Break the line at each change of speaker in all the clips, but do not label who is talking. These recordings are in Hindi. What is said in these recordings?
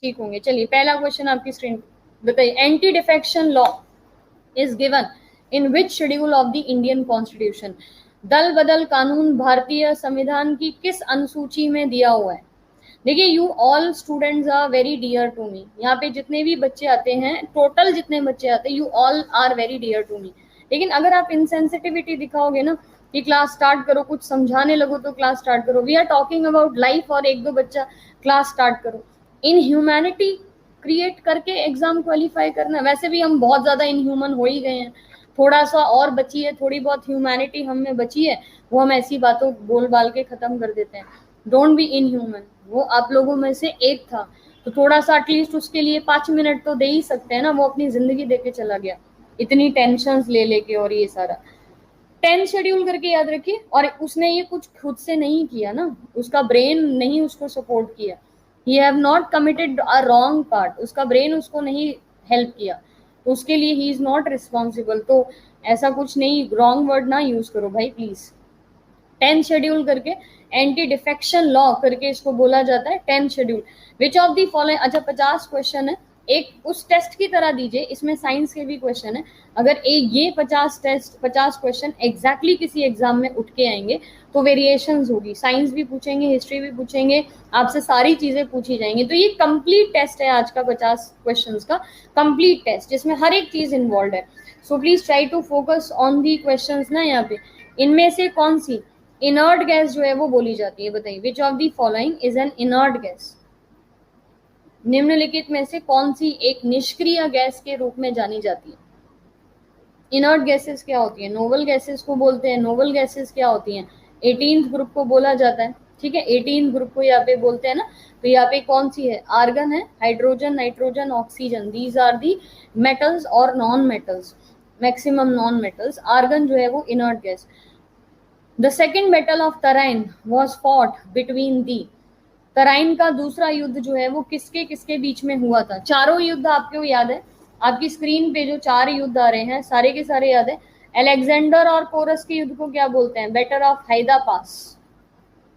ठीक होंगे। चलिए पहला क्वेश्चन आपकी स्क्रीन बताइए, anti defection law is given in which schedule of the Indian constitution. दल बदल कानून भारतीय संविधान की किस अनुसूची में दिया हुआ है? देखिए, you all students are very dear to me. यहाँ पे जितने भी बच्चे आते हैं, टोटल जितने बच्चे आते हैं, you all are very dear to me. लेकिन अगर आप इनसेंसिटिविटी दिखाओगे ना कि क्लास स्टार्ट करो, कुछ समझाने लगो तो क्लास स्टार्ट करो, we are talking about life, और एक दो बच्चा क्लास स्टार्ट करो, इन ह्यूमैनिटी क्रिएट करके एग्जाम क्वालिफाई करना। वैसे भी हम बहुत ज्यादा इनह्यूमन हो ही गए हैं, थोड़ा सा और बची है, थोड़ी बहुत ह्यूमैनिटी हम में बची है, वो हम ऐसी बातों बोल बाल के खत्म कर देते हैं। Don't be inhuman. वो आप लोगों में से एक था, तो थोड़ा सा एटलीस्ट उसके लिए 5 मिनट तो दे ही सकते हैं ना। वो अपनी जिंदगी देके चला गया इतनी टेंशन ले लेके, और ये सारा 10 शेड्यूल करके याद रखिए। और उसने ये कुछ खुद से नहीं किया ना, उसका ब्रेन नहीं उसको सपोर्ट किया। He have not committed a wrong part, उसका ब्रेन उसको नहीं हेल्प किया, तो उसके लिए ही इज नॉट रिस्पॉन्सिबल। तो ऐसा कुछ नहीं, रॉन्ग वर्ड ना यूज करो भाई प्लीज। 10 शेड्यूल करके, एंटी डिफेक्शन लॉ करके इसको बोला जाता है 10 schedule. Which of the following, अच्छा 50 क्वेश्चन है, एक उस टेस्ट की तरह दीजिए, इसमें साइंस के भी क्वेश्चन है। अगर एक ये 50 क्वेश्चन एग्जैक्टली किसी एग्जाम में उठ के आएंगे तो वेरिएशंस होगी, साइंस भी पूछेंगे, हिस्ट्री भी पूछेंगे, आपसे सारी चीजें पूछी जाएंगी। तो ये कंप्लीट टेस्ट है आज का 50 क्वेश्चन का, कंप्लीट टेस्ट जिसमें हर एक चीज इन्वॉल्व है। So please try to focus on the question ना। यहाँ पे इनमें से कौन सी इनर्ट गैस जो है वो बोली जाती है, बताइए। Which of the following is an inert gas? निम्नलिखित में से कौन सी एक निष्क्रिय गैस के रूप में जानी जाती है? इनर्ट गैसेस क्या होती है? नोबल गैसेस को बोलते हैं। नोबल गैसेस क्या होती हैं? 18th ग्रुप को बोला जाता है, ठीक है, 18th ग्रुप को यहाँ पे बोलते हैं ना। तो यहाँ पे कौन सी है? आर्गन है, hydrogen, nitrogen, oxygen, these are the metals और non metals, maximum non metals. Argon जो है वो inert gas. The second battle of Tarain was fought between the. Tarain का दूसरा युद्ध जो है वो किसके किसके बीच में हुआ था? चारों युद्ध आपको याद है? आपकी स्क्रीन पे जो 4 युद्ध आ रहे हैं सारे के सारे याद है। अलेक्जेंडर और पोरस के युद्ध को क्या बोलते हैं? बैटल ऑफ हाइदा पास।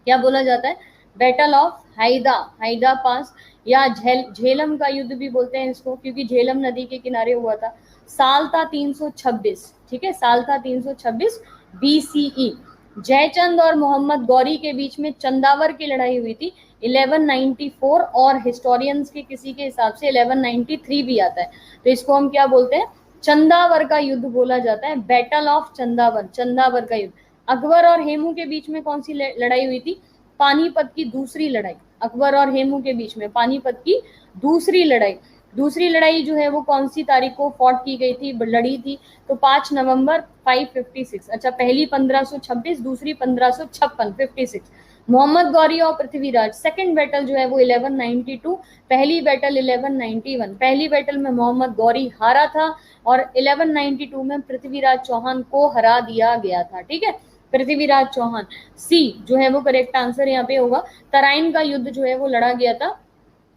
क्या बोला जाता है? बैटल ऑफ हाइदा, हाइदा पास, या झेलम का युद्ध भी बोलते हैं इसको, क्योंकि झेलम नदी के किनारे हुआ था। साल था 326, ठीक है, साल था 326 BCE। जयचंद और मोहम्मद गौरी के बीच में चंदावर की लड़ाई हुई थी 1194, और हिस्टोरियंस के किसी के हिसाब से 1193 भी आता है। तो इसको हम क्या बोलते हैं? चंदावर का युद्ध बोला जाता है, बैटल ऑफ चंदावर, चंदावर का युद्ध। अकबर और हेमू के बीच में कौन सी लड़ाई हुई थी? पानीपत की दूसरी लड़ाई। अकबर और हेमू के बीच में पानीपत की दूसरी लड़ाई। दूसरी लड़ाई जो है वो कौन सी तारीख को फॉट की गई थी, लड़ी थी? तो 5 नवंबर 556। अच्छा, पहली 1526, दूसरी 1556, 56। मोहम्मद गौरी और पृथ्वीराज, सेकंड बैटल जो है वो 1192, पहली बैटल 1191। पहली बैटल में मोहम्मद गौरी हारा था और 1192 में पृथ्वीराज चौहान को हरा दिया गया था, ठीक है, पृथ्वीराज चौहान। सी जो है वो करेक्ट आंसर यहाँ पे होगा। तराइन का युद्ध जो है वो लड़ा गया था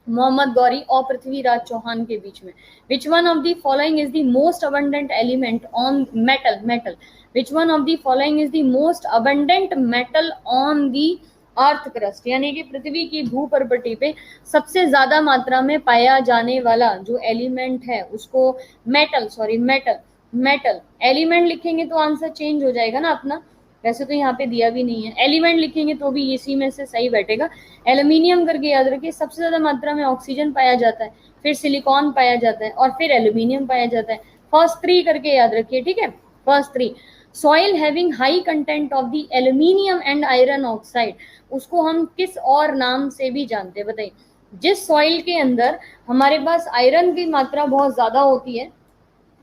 मोहम्मद गौरी और पृथ्वीराज चौहान के बीच में। Which one of the following is the most abundant element on metal, metal, which one of the following is the most abundant metal on the earth crust, यानी कि पृथ्वी की भूपर्पटी पे सबसे ज्यादा मात्रा में पाया जाने वाला जो एलिमेंट है उसको metal, sorry metal, metal element लिखेंगे तो आंसर चेंज हो जाएगा ना अपना। वैसे तो यहाँ पे दिया भी नहीं है, एलिमेंट लिखेंगे तो भी इसी में से सही बैठेगा। एल्यूमिनियम करके याद रखिए, सबसे ज्यादा मात्रा में ऑक्सीजन पाया जाता है, फिर सिलिकॉन पाया जाता है और फिर एल्यूमिनियम पाया जाता है। फर्स्ट 3 करके याद रखिए, ठीक है, first 3। Soil having high content of the aluminium and iron oxide, उसको हम किस और नाम से भी जानते हैं, बताइए। जिस सॉइल के अंदर हमारे पास आयरन की मात्रा बहुत ज्यादा होती है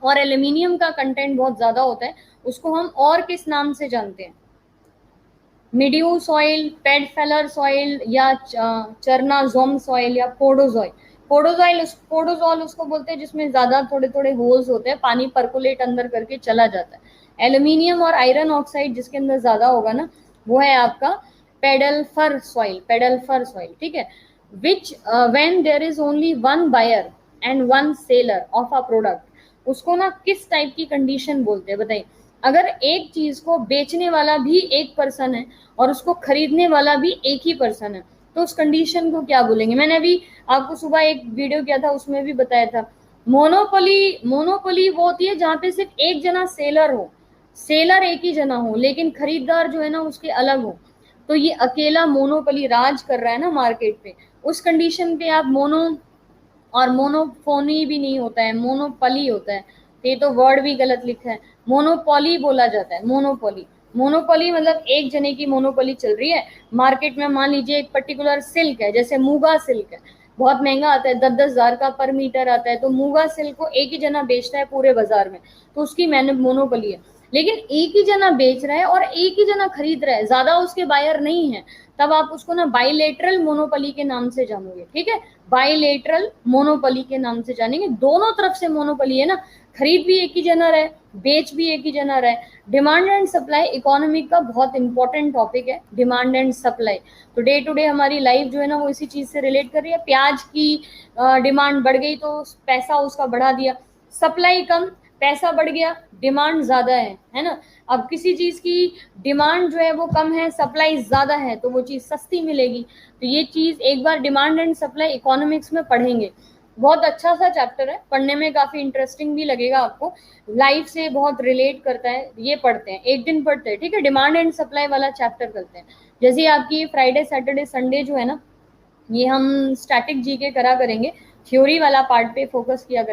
और एल्यूमिनियम का कंटेंट बहुत ज्यादा होता है, उसको हम और किस नाम से जानते हैं? मिड्यू सॉइल, पेडफेलर सॉइल, या चरनाजोम सॉइल, या पोडोजॉइल। पोडोजॉल उसको बोलते हैं जिसमें ज्यादा थोड़े थोड़े होल्स होते हैं, पानी परकुलेट अंदर करके चला जाता है। एल्यूमिनियम और आयरन ऑक्साइड जिसके अंदर ज्यादा होगा ना, वो है आपका पेडल्फर सॉइल, पेडल्फर सॉइल, ठीक है। Which when there is only one buyer and one seller of a product, उसको ना किस टाइप की कंडीशन बोलते हैं, बताइए। अगर एक चीज को बेचने वाला भी एक पर्सन है और उसको खरीदने वाला भी एक ही पर्सन है, तो उस कंडीशन को क्या बोलेंगे? मैंने अभी आपको सुबह एक वीडियो किया था, उसमें भी बताया था। मोनोपोली वो होती है जहां पे सिर्फ एक जना सेलर हो, सेलर एक ही जना हो, लेकिन खरीदार जो है ना उसके अलग हो। तो ये अकेला मोनोपोली राज कर रहा है ना मार्केट पे, उस कंडीशन पे आप मोनो, और मोनोफोनी भी नहीं होता है, मोनोपली होता है। तो ये तो वर्ड भी गलत लिखा है, मोनोपोली बोला जाता है, मोनोपोली। मोनोपोली मतलब एक जने की मोनोपोली चल रही है मार्केट में। मान लीजिए एक पर्टिकुलर सिल्क है, जैसे मूगा सिल्क है, बहुत महंगा आता है, 10-10 हजार का पर मीटर आता है। तो मूगा सिल्क को एक ही जना बेचता है पूरे बाजार में, तो उसकी मैंने मोनोपोली है। लेकिन एक ही जना बेच रहा है और एक ही जना खरीद रहा है, ज्यादा उसके बायर नहीं है, तब आप उसको ना बाइलेटरल मोनोपोली के नाम से जानोगे। ठीक है, बाइलेटरल मोनोपोली के नाम से जानेंगे। दोनों तरफ से मोनोपोली है ना, खरीद भी एक ही जना रहा है, बेच भी एक ही जना रहा है। डिमांड एंड सप्लाई इकोनॉमी का बहुत इंपॉर्टेंट टॉपिक है, डिमांड एंड सप्लाई। तो डे टू डे हमारी लाइफ जो है ना वो इसी चीज से रिलेट कर रही है। प्याज की डिमांड बढ़ गई तो पैसा उसका बढ़ा दिया, सप्लाई कम, पैसा बढ़ गया, डिमांड ज्यादा है ना। अब किसी चीज की डिमांड जो है वो कम है, सप्लाई ज्यादा है, तो वो चीज सस्ती मिलेगी। तो ये चीज एक बार डिमांड एंड सप्लाई इकोनॉमिक्स में पढ़ेंगे। बहुत अच्छा सा चैप्टर है, पढ़ने में काफी इंटरेस्टिंग भी लगेगा आपको, लाइफ से बहुत रिलेट करता है। ये पढ़ते हैं, एक दिन पढ़ते हैं, ठीक है, डिमांड एंड सप्लाई वाला चैप्टर करते हैं। जैसे आपकी फ्राइडे सैटरडे संडे जो है ना, ये हम स्टैटिक जीके करा करेंगे, थ्योरी वाला पार्ट पे फोकस किया करेंगे।